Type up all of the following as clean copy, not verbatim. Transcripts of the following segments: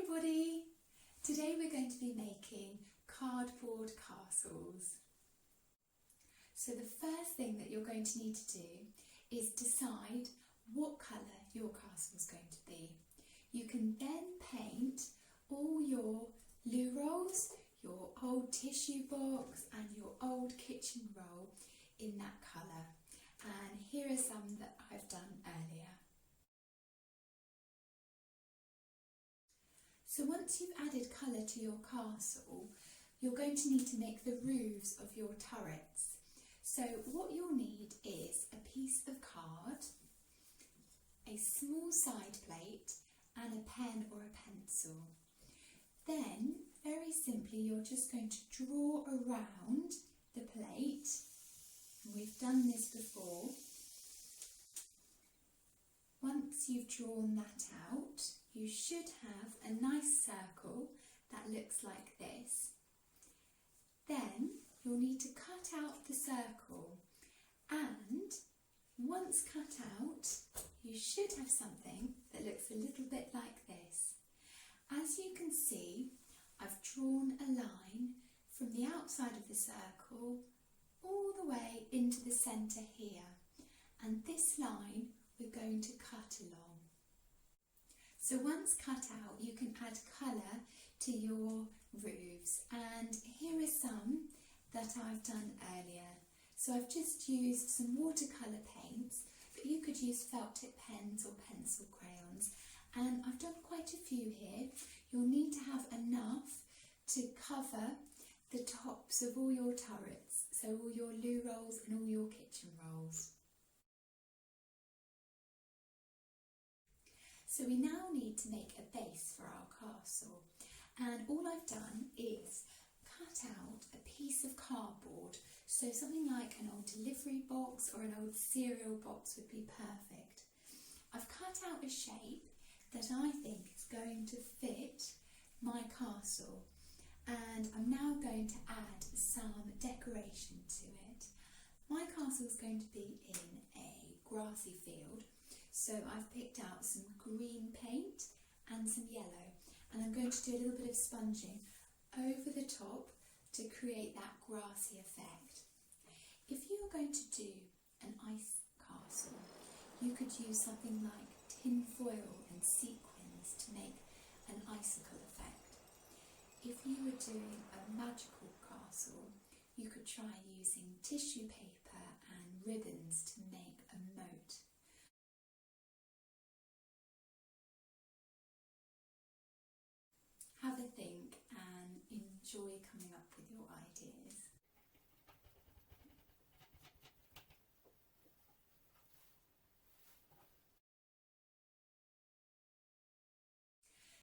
everybody! Today we're going to be making cardboard castles. So the first thing that you're going to need to do is decide what colour your castle is going to be. You can then paint all your loo rolls, your old tissue box and your old kitchen roll in that colour. And here are some that I've done earlier. So once you've added colour to your castle, you're going to need to make the roofs of your turrets. So what you'll need is a piece of card, a small side plate and a pen or a pencil. Then, very simply, you're just going to draw around the plate. And we've done this before. Once you've drawn that out, you should have a nice circle that looks like this. Then you'll need to cut out the circle, and once cut out, you should have something that looks a little bit like this. As you can see, I've drawn a line from the outside of the circle all the way into the centre here, and this line we're going to cut along. So once cut out, you can add colour to your roofs, and here are some that I've done earlier. So I've just used some watercolour paints, but you could use felt tip pens or pencil crayons, and I've done quite a few here. You'll need to have enough to cover the tops of all your turrets, so all your loo rolls and all your kitchen rolls. So we now need to make a base for our castle, and all I've done is cut out a piece of cardboard, so something like an old delivery box or an old cereal box would be perfect. I've cut out a shape that I think is going to fit my castle, and I'm now going to add some decoration to it. My castle is going to be in a grassy field, so I've picked out some green paint and some yellow, and I'm going to do a little bit of sponging over the top to create that grassy effect. If you were going to do an ice castle, you could use something like tin foil and sequins to make an icicle effect. If you were doing a magical castle, you could try using tissue paper and ribbons to make a moat. Have a think and enjoy coming up with your ideas.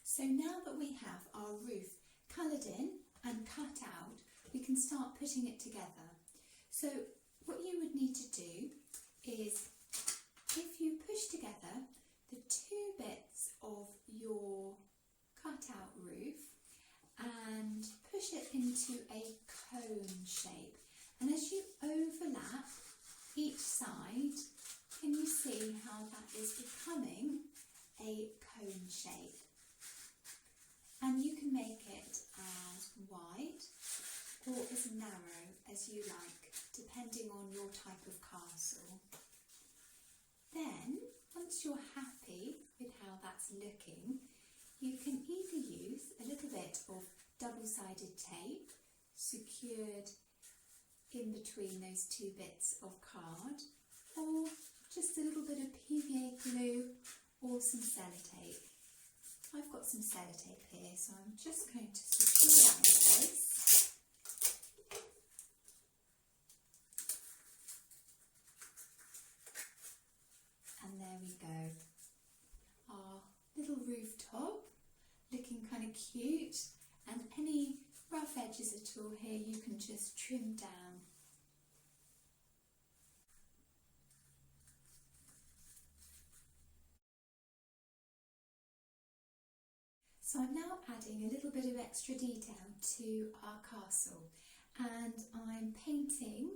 So now that we have our roof coloured in and cut out, we can start putting it together. So what you would need to do is, if you push together the two bits of your cut-out roof and push it into a cone shape, and as you overlap each side, can you see how that is becoming a cone shape? And you can make it as wide or as narrow as you like, depending on your type of castle. Then, once you're happy with how that's looking, you can either use a little bit of double-sided tape secured in between those two bits of card, or just a little bit of PVA glue or some sellotape. I've got some sellotape here, so I'm just going to secure that in place. And there we go. Our little rooftop looking kind of cute, and any rough edges at all here you can just trim down. So I'm now adding a little bit of extra detail to our castle, and I'm painting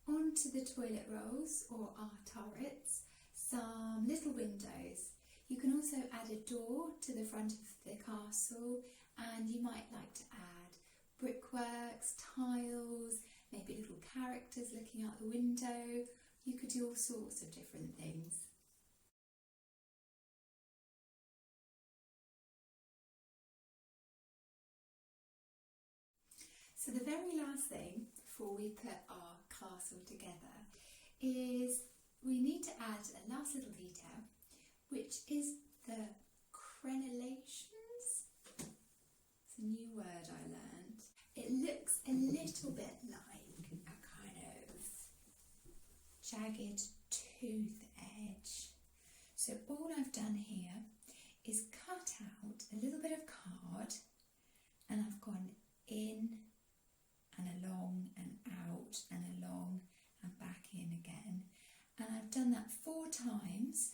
onto the toilet rolls or our turrets some little windows. You can also add a door to the front of the castle, and you might like to add brickworks, tiles, maybe little characters looking out the window. You could do all sorts of different things. So the very last thing before we put our castle together is we need to add a last little detail, which is the crenellations. It's a new word I learned. It looks a little bit like a kind of jagged tooth edge. So all I've done here is cut out a little bit of card, and I've gone in and along and out and along and back in again, and I've done that 4 times,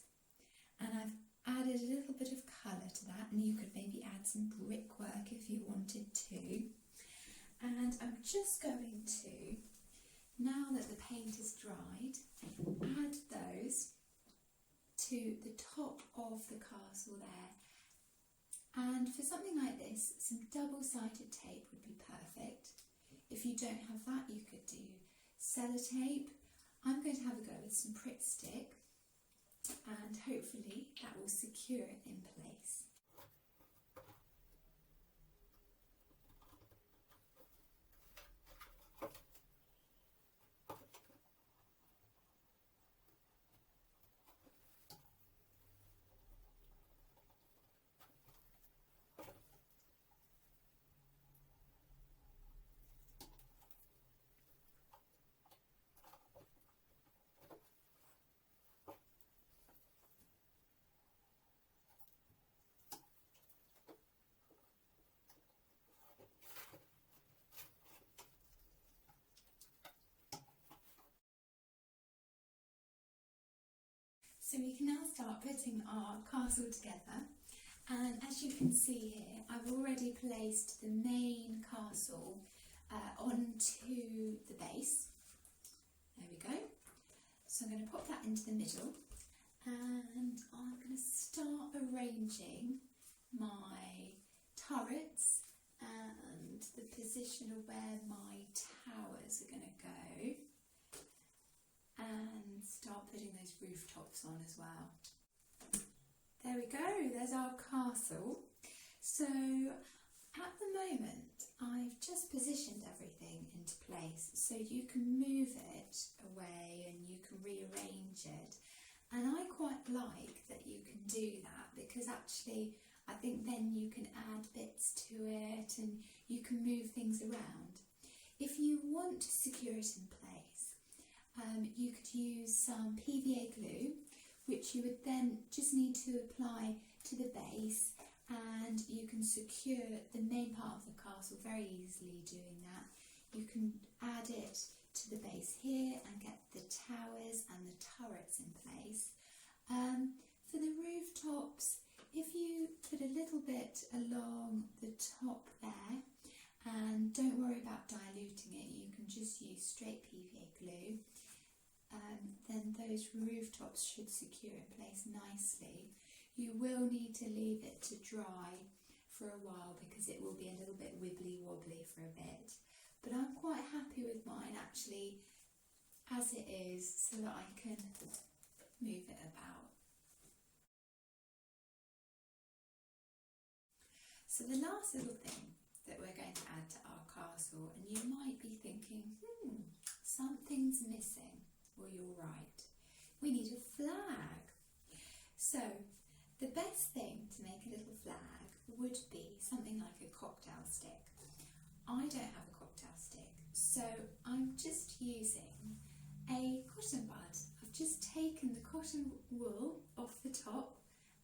and I've added a little bit of colour to that, and you could maybe add some brickwork if you wanted to. And I'm just going to, now that the paint is dried, add those to the top of the castle there. And for something like this, some double-sided tape would be perfect. If you don't have that, you could do sellotape. I'm going to have a go with some Pritt stick, and hopefully that will secure it in place. So we can now start putting our castle together, and as you can see here, I've already placed the main castle onto the base. There we go. So I'm going to pop that into the middle, and I'm going to start arranging my turrets and the position of where my towers are going to go, and start putting those rooftops on as well. There we go, there's our castle. So at the moment I've just positioned everything into place, so you can move it away and you can rearrange it, and I quite like that you can do that, because actually I think then you can add bits to it and you can move things around. If you want to secure it in place, you could use some PVA glue, which you would then just need to apply to the base, and you can secure the main part of the castle very easily doing that. You can add it to the base here and get the towers and the turrets in place. For the rooftops, if you put a little bit along the top there, and don't worry about diluting it, you can just use straight PVA glue, then those rooftops should secure in place nicely. You will need to leave it to dry for a while because it will be a little bit wibbly wobbly for a bit, but I'm quite happy with mine actually as it is, so that I can move it about. So the last little thing that we're going to add to our castle, and you might be thinking, something's missing. Well, you're right. We need a flag. So the best thing to make a little flag would be something like a cocktail stick. I don't have a cocktail stick, so I'm just using a cotton bud. I've just taken the cotton wool off the top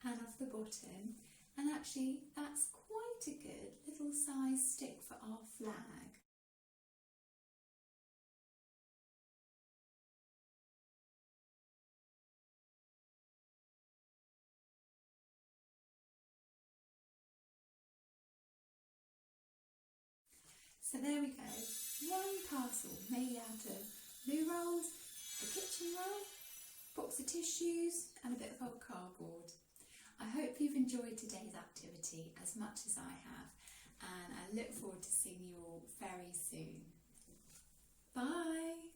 and off the bottom, and actually that's quite a good little size stick for our flag. So there we go, one parcel made out of loo rolls, a kitchen roll, box of tissues and a bit of old cardboard. I hope you've enjoyed today's activity as much as I have, and I look forward to seeing you all very soon. Bye!